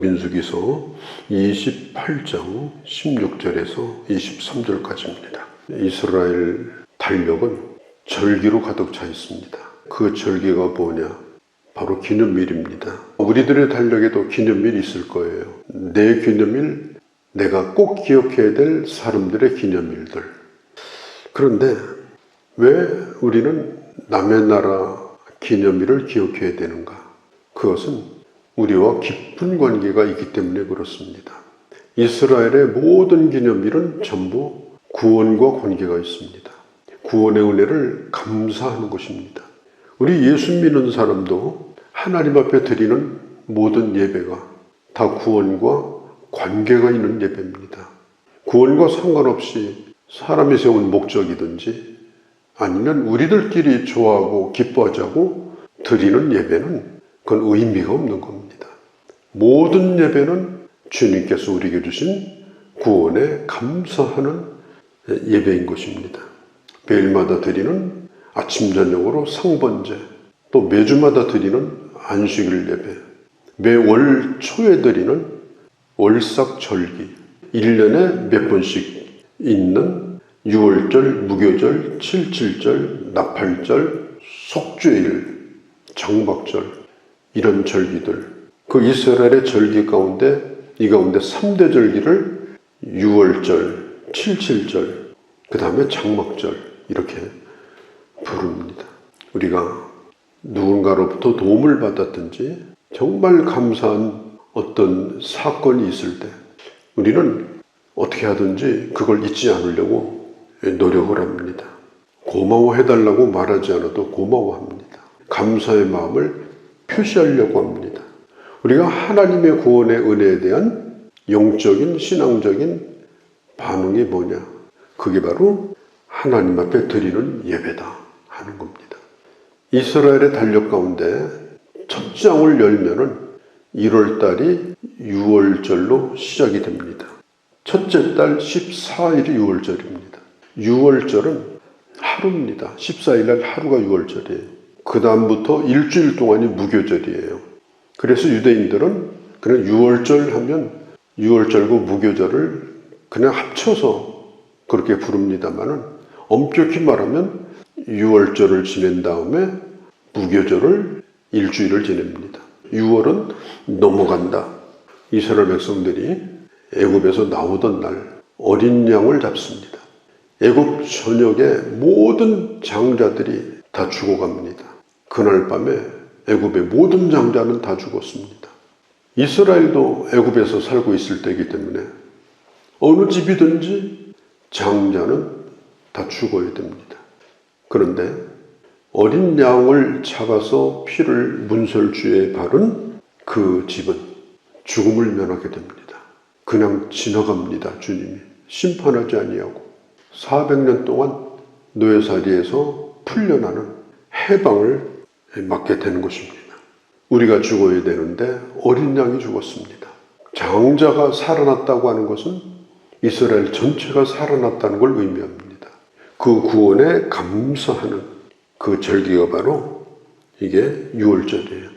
민수기서 28장 16절에서 23절까지입니다. 이스라엘 달력은 절기로 가득 차 있습니다. 그 절기가 뭐냐? 바로 기념일입니다. 우리들의 달력에도 기념일이 있을 거예요. 내 기념일, 내가 꼭 기억해야 될 사람들의 기념일들. 그런데 왜 우리는 남의 나라 기념일을 기억해야 되는가? 그것은 우리와 깊은 관계가 있기 때문에 그렇습니다. 이스라엘의 모든 기념일은 전부 구원과 관계가 있습니다. 구원의 은혜를 감사하는 것입니다. 우리 예수 믿는 사람도 하나님 앞에 드리는 모든 예배가 다 구원과 관계가 있는 예배입니다. 구원과 상관없이 사람이 세운 목적이든지 아니면 우리들끼리 좋아하고 기뻐하자고 드리는 예배는 그건 의미가 없는 겁니다. 모든 예배는 주님께서 우리에게 주신 구원에 감사하는 예배인 것입니다. 매일마다 드리는 아침 저녁으로 상번제, 또 매주마다 드리는 안식일 예배, 매월 초에 드리는 월삭절기, 1년에 몇 번씩 있는 6월절, 무교절, 7.7절, 나팔절, 속죄일, 장막절, 이런 절기들, 그 이스라엘의 절기 가운데 이 가운데 3대 절기를 6월절, 7.7절, 그 다음에 장막절 이렇게 부릅니다. 우리가 누군가로부터 도움을 받았든지 정말 감사한 어떤 사건이 있을 때 우리는 어떻게 하든지 그걸 잊지 않으려고 노력을 합니다. 고마워해달라고 말하지 않아도 고마워합니다. 감사의 마음을 표시하려고 합니다. 우리가 하나님의 구원의 은혜에 대한 영적인 신앙적인 반응이 뭐냐? 그게 바로 하나님 앞에 드리는 예배다 하는 겁니다. 이스라엘의 달력 가운데 첫 장을 열면은 1월달이 6월절로 시작이 됩니다. 첫째 달 14일이 6월절입니다. 6월절은 하루입니다. 14일날 하루가 6월절이에요. 그 다음부터 일주일 동안이 무교절이에요. 그래서 유대인들은 그냥 6월절 하면 6월절과 무교절을 그냥 합쳐서 그렇게 부릅니다만은 엄격히 말하면 6월절을 지낸 다음에 무교절을 일주일을 지냅니다. 6월은 넘어간다. 이스라엘 백성들이 애굽에서 나오던 날 어린 양을 잡습니다. 애굽 전역의 모든 장자들이 다 죽어갑니다. 그날 밤에 애굽의 모든 장자는 다 죽었습니다. 이스라엘도 애굽에서 살고 있을 때이기 때문에 어느 집이든지 장자는 다 죽어야 됩니다. 그런데 어린 양을 잡아서 피를 문설주에 바른 그 집은 죽음을 면하게 됩니다. 그냥 지나갑니다. 주님이 심판하지 아니하고 400년 동안 노예살이에서 풀려나는 해방을 맞게 되는 것입니다. 우리가 죽어야 되는데 어린 양이 죽었습니다. 장자가 살아났다고 하는 것은 이스라엘 전체가 살아났다는 걸 의미합니다. 그 구원에 감사하는 그 절기가 바로 이게 6월절이에요.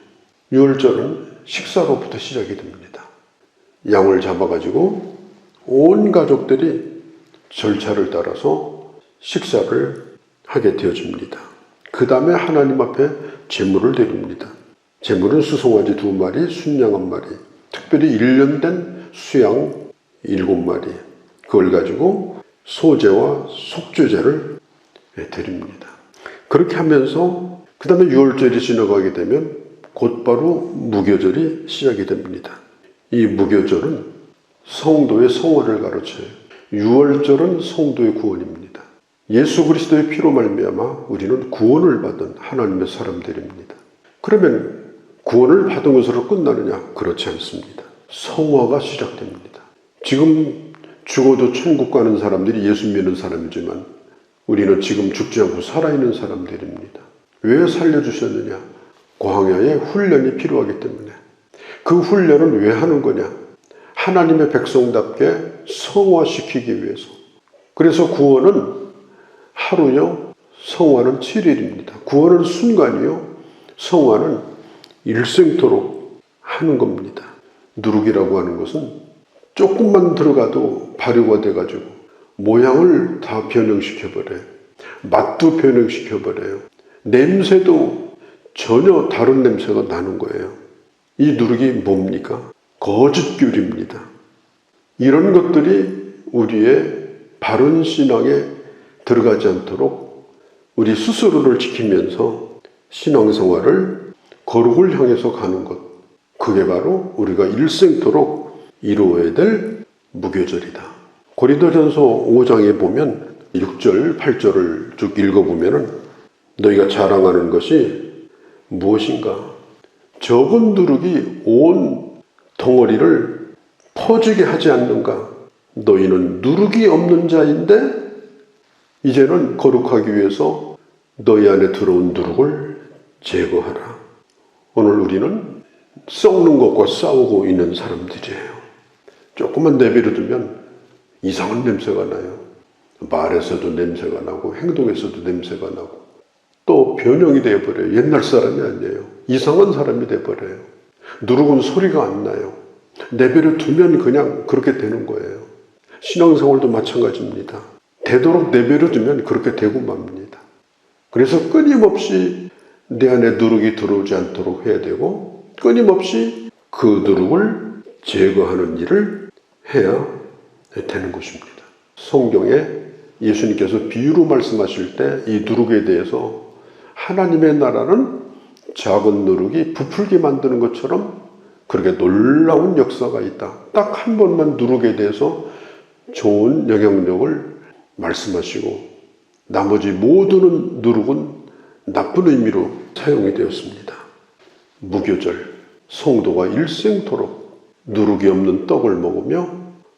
6월절은 식사로부터 시작이 됩니다. 양을 잡아가지고 온 가족들이 절차를 따라서 식사를 하게 되어집니다. 그 다음에 하나님 앞에 제물을 드립니다. 제물은 수송아지 2마리, 순양 1마리, 특별히 1년 된 수양 7마리, 그걸 가지고 소제와 속죄제를 드립니다. 그렇게 하면서 그 다음에 6월절이 지나가게 되면 곧바로 무교절이 시작이 됩니다. 이 무교절은 성도의 성화를 가르쳐요. 6월절은 성도의 구원입니다. 예수 그리스도의 피로 말미암아 우리는 구원을 받은 하나님의 사람들입니다. 그러면 구원을 받은 것으로 끝나느냐? 그렇지 않습니다. 성화가 시작됩니다. 지금 죽어도 천국 가는 사람들이 예수 믿는 사람이지만 우리는 지금 죽지 않고 살아있는 사람들입니다. 왜 살려주셨느냐? 광야에 훈련이 필요하기 때문에. 그 훈련은 왜 하는 거냐? 하나님의 백성답게 성화시키기 위해서. 그래서 구원은 하루요, 성화는 7일입니다. 구원은 순간이요, 성화는 일생토록 하는 겁니다. 누룩이라고 하는 것은 조금만 들어가도 발효가 돼가지고 모양을 다 변형시켜버려요. 맛도 변형시켜버려요. 냄새도 전혀 다른 냄새가 나는 거예요. 이 누룩이 뭡니까? 거짓교리입니다. 이런 것들이 우리의 바른 신앙에 들어가지 않도록 우리 스스로를 지키면서 신앙생활을 거룩을 향해서 가는 것, 그게 바로 우리가 일생토록 이루어야 될 무교절이다. 고린도전서 5장에 보면 6절, 8절을 쭉 읽어보면 너희가 자랑하는 것이 무엇인가? 적은 누룩이 온 덩어리를 퍼지게 하지 않는가? 너희는 누룩이 없는 자인데 이제는 거룩하기 위해서 너희 안에 들어온 누룩을 제거하라. 오늘 우리는 썩는 것과 싸우고 있는 사람들이에요. 조금만 내버려두면 이상한 냄새가 나요. 말에서도 냄새가 나고 행동에서도 냄새가 나고 또 변형이 되어버려요. 옛날 사람이 아니에요. 이상한 사람이 되어버려요. 누룩은 소리가 안 나요. 내버려두면 그냥 그렇게 되는 거예요. 신앙생활도 마찬가지입니다. 되도록 내버려두면 그렇게 되고 맙니다. 그래서 끊임없이 내 안에 누룩이 들어오지 않도록 해야 되고 끊임없이 그 누룩을 제거하는 일을 해야 되는 것입니다. 성경에 예수님께서 비유로 말씀하실 때 이 누룩에 대해서 하나님의 나라는 작은 누룩이 부풀게 만드는 것처럼 그렇게 놀라운 역사가 있다. 딱 한 번만 누룩에 대해서 좋은 영향력을 말씀하시고 나머지 모든 누룩은 나쁜 의미로 사용이 되었습니다. 무교절, 성도가 일생토록 누룩이 없는 떡을 먹으며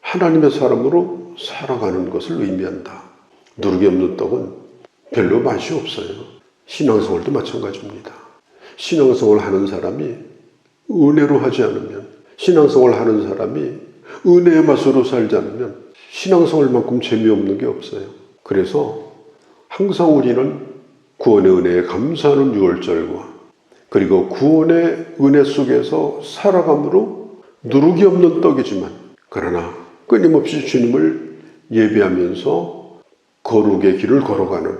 하나님의 사람으로 살아가는 것을 의미한다. 누룩이 없는 떡은 별로 맛이 없어요. 신앙생활도 마찬가지입니다. 신앙생활 하는 사람이 은혜로 하지 않으면, 신앙생활 하는 사람이 은혜의 맛으로 살지 않으면 신앙생활만큼 재미없는 게 없어요. 그래서 항상 우리는 구원의 은혜에 감사하는 6월절과 그리고 구원의 은혜 속에서 살아감으로 누룩이 없는 떡이지만 그러나 끊임없이 주님을 예배하면서 거룩의 길을 걸어가는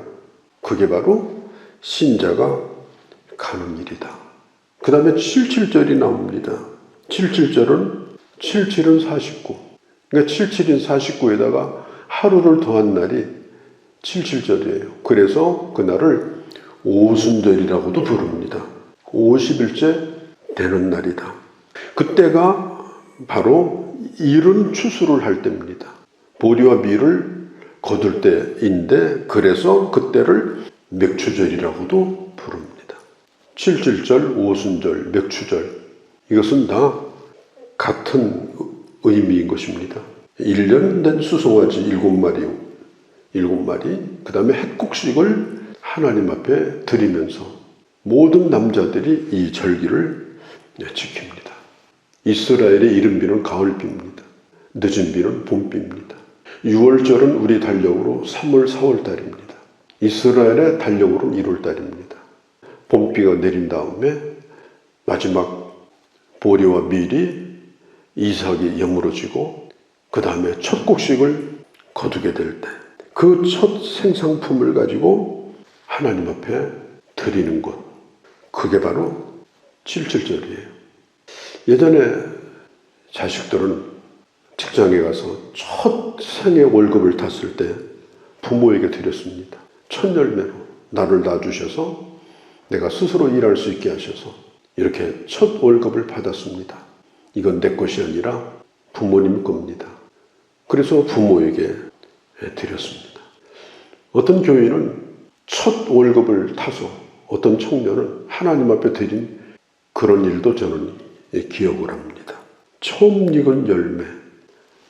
그게 바로 신자가 가는 일이다. 그 다음에 77절이 나옵니다. 77절은 77은 49. 그러니까 77인 49에다가 하루를 더한 날이 77절이에요. 그래서 그날을 오순절이라고도 부릅니다. 50일째 되는 날이다. 그때가 바로 이른 추수를 할 때입니다. 보리와 밀을 거둘 때인데 그래서 그때를 맥추절이라고도 부릅니다. 77절, 오순절, 맥추절 이것은 다 같은 의미인 것입니다. 1년 된 수송아지 7마리 그 다음에 햇국식을 하나님 앞에 드리면서 모든 남자들이 이 절기를 지킵니다. 이스라엘의 이른 비는 가을비입니다. 늦은 비는 봄비입니다. 6월절은 우리 달력으로 3월, 4월 달입니다. 이스라엘의 달력으로는 1월 달입니다. 봄비가 내린 다음에 마지막 보리와 밀이 이삭이 여물어지고 그 다음에 첫 곡식을 거두게 될 때 그 첫 생상품을 가지고 하나님 앞에 드리는 것 그게 바로 77절이에요. 예전에 자식들은 직장에 가서 첫 생애 월급을 탔을 때 부모에게 드렸습니다. 첫 열매로 나를 낳아주셔서 내가 스스로 일할 수 있게 하셔서 이렇게 첫 월급을 받았습니다. 이건 내 것이 아니라 부모님 겁니다. 그래서 부모에게 드렸습니다. 어떤 교인은 첫 월급을 타서 어떤 청년은 하나님 앞에 드린 그런 일도 저는 기억을 합니다. 처음 익은 열매,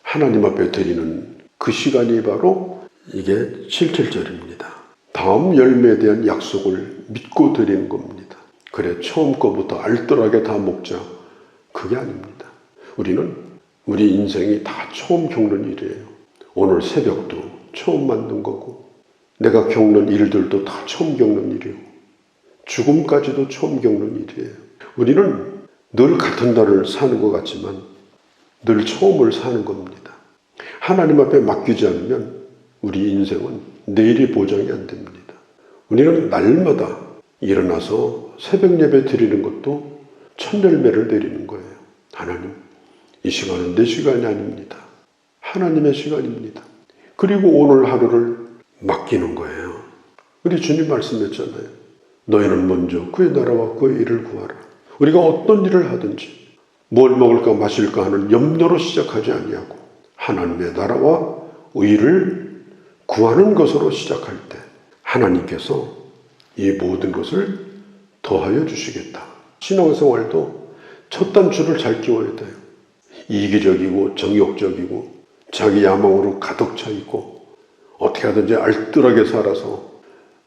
하나님 앞에 드리는 그 시간이 바로 이게 77절입니다. 다음 열매에 대한 약속을 믿고 드리는 겁니다. 그래 처음 거부터 알뜰하게 다 먹자. 그게 아닙니다. 우리는 우리 인생이 다 처음 겪는 일이에요. 오늘 새벽도 처음 만든 거고 내가 겪는 일들도 다 처음 겪는 일이고 죽음까지도 처음 겪는 일이에요. 우리는 늘 같은 날을 사는 것 같지만 늘 처음을 사는 겁니다. 하나님 앞에 맡기지 않으면 우리 인생은 내일이 보장이 안 됩니다. 우리는 날마다 일어나서 새벽 예배 드리는 것도 첫 열매를 드리는 거예요. 하나님, 이 시간은 내 시간이 아닙니다. 하나님의 시간입니다. 그리고 오늘 하루를 맡기는 거예요. 우리 주님 말씀했잖아요. 너희는 먼저 그의 나라와 그의 일을 구하라. 우리가 어떤 일을 하든지 뭘 먹을까 마실까 하는 염려로 시작하지 아니하고 하나님의 나라와 의를 구하는 것으로 시작할 때 하나님께서 이 모든 것을 더하여 주시겠다. 신앙생활도 첫 단추를 잘 끼워야 돼요. 이기적이고 정욕적이고 자기 야망으로 가득 차 있고 어떻게 하든지 알뜰하게 살아서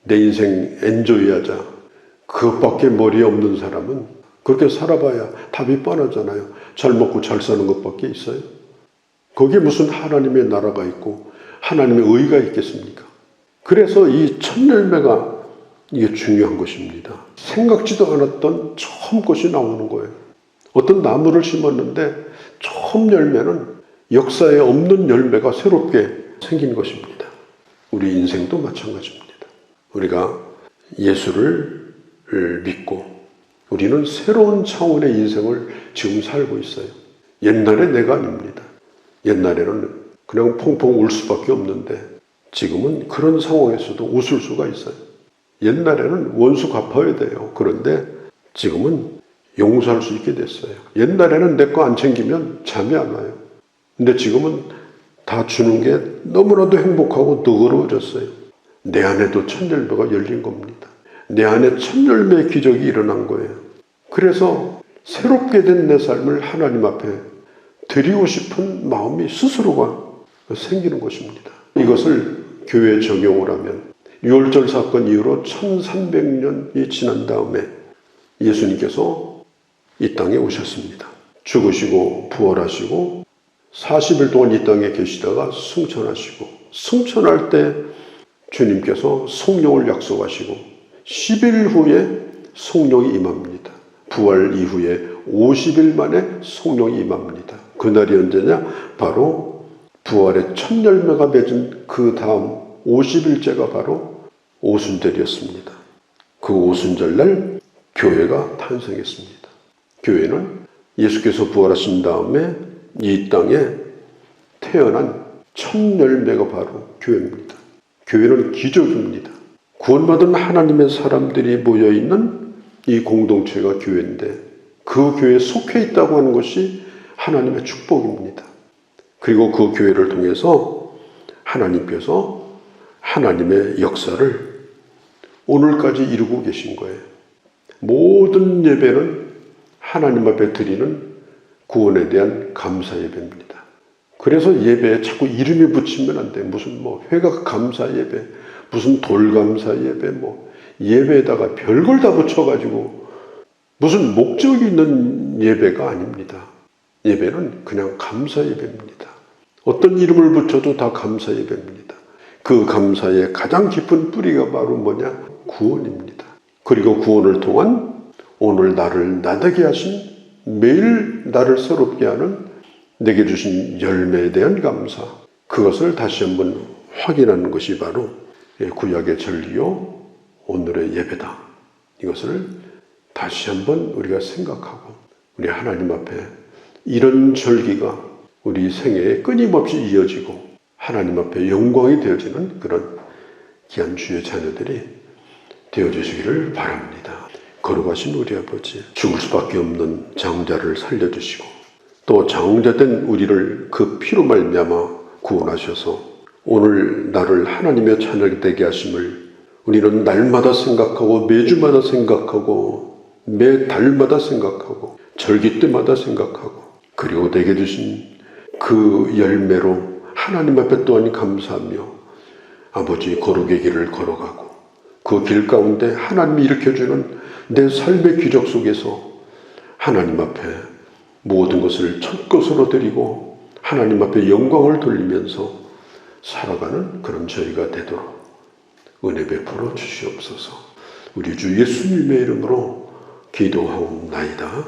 내 인생 엔조이하자 그것밖에 머리에 없는 사람은 그렇게 살아봐야 답이 뻔하잖아요. 잘 먹고 잘 사는 것밖에 있어요? 거기에 무슨 하나님의 나라가 있고 하나님의 의가 있겠습니까? 그래서 이 첫 열매가 이게 중요한 것입니다. 생각지도 않았던 처음 것이 나오는 거예요. 어떤 나무를 심었는데 처음 열매는 역사에 없는 열매가 새롭게 생긴 것입니다. 우리 인생도 마찬가지입니다. 우리가 예수를 믿고 우리는 새로운 차원의 인생을 지금 살고 있어요. 옛날에 내가 아닙니다. 옛날에는 그냥 펑펑 울 수밖에 없는데 지금은 그런 상황에서도 웃을 수가 있어요. 옛날에는 원수 갚아야 돼요. 그런데 지금은 용서할 수 있게 됐어요. 옛날에는 내 거 안 챙기면 잠이 안 와요. 근데 지금은 다 주는 게 너무나도 행복하고 너그러워졌어요. 내 안에도 첫 열매가 열린 겁니다. 내 안에 첫 열매의 기적이 일어난 거예요. 그래서 새롭게 된 내 삶을 하나님 앞에 드리고 싶은 마음이 스스로가 생기는 것입니다. 이것을 교회에 적용을 하면 6월절 사건 이후로 1300년이 지난 다음에 예수님께서 이 땅에 오셨습니다. 죽으시고 부활하시고 40일 동안 이 땅에 계시다가 승천하시고 승천할 때 주님께서 성령을 약속하시고 10일 후에 성령이 임합니다. 부활 이후에 50일 만에 성령이 임합니다. 그날이 언제냐? 바로 부활의 첫 열매가 맺은 그 다음 50일째가 바로 오순절이었습니다. 그 오순절날 교회가 탄생했습니다. 교회는 예수께서 부활하신 다음에 이 땅에 태어난 첫 열매가 바로 교회입니다. 교회는 기적입니다. 구원받은 하나님의 사람들이 모여있는 이 공동체가 교회인데 그 교회에 속해 있다고 하는 것이 하나님의 축복입니다. 그리고 그 교회를 통해서 하나님께서 하나님의 역사를 오늘까지 이루고 계신 거예요. 모든 예배는 하나님 앞에 드리는 구원에 대한 감사 예배입니다. 그래서 예배에 자꾸 이름이 붙이면 안 돼. 무슨 회각 감사 예배, 무슨 돌 감사 예배, 예배에다가 별걸 다 붙여가지고 무슨 목적이 있는 예배가 아닙니다. 예배는 그냥 감사 예배입니다. 어떤 이름을 붙여도 다 감사 예배입니다. 그 감사의 가장 깊은 뿌리가 바로 뭐냐? 구원입니다. 그리고 구원을 통한 오늘 나를 나되게 하신 매일 나를 새롭게 하는 내게 주신 열매에 대한 감사, 그것을 다시 한번 확인하는 것이 바로 구약의 진리요 오늘의 예배다. 이것을 다시 한번 우리가 생각하고 우리 하나님 앞에 이런 절기가 우리 생애에 끊임없이 이어지고 하나님 앞에 영광이 되어지는 그런 귀한 주의 자녀들이 되어주시기를 바랍니다. 거룩하신 우리 아버지, 죽을 수밖에 없는 장자를 살려주시고 또 장자된 우리를 그 피로 말미암아 구원하셔서 오늘 나를 하나님의 자녀가 되게 하심을 우리는 날마다 생각하고 매주마다 생각하고 매 달마다 생각하고 절기 때마다 생각하고 그리고 내게 주신 그 열매로 하나님 앞에 또한 감사하며 아버지 거룩의 길을 걸어가고 그 길 가운데 하나님이 일으켜주는 내 삶의 기적 속에서 하나님 앞에 모든 것을 첫 것으로 드리고 하나님 앞에 영광을 돌리면서 살아가는 그런 저희가 되도록 은혜 베풀어 주시옵소서. 우리 주 예수님의 이름으로 기도하옵나이다.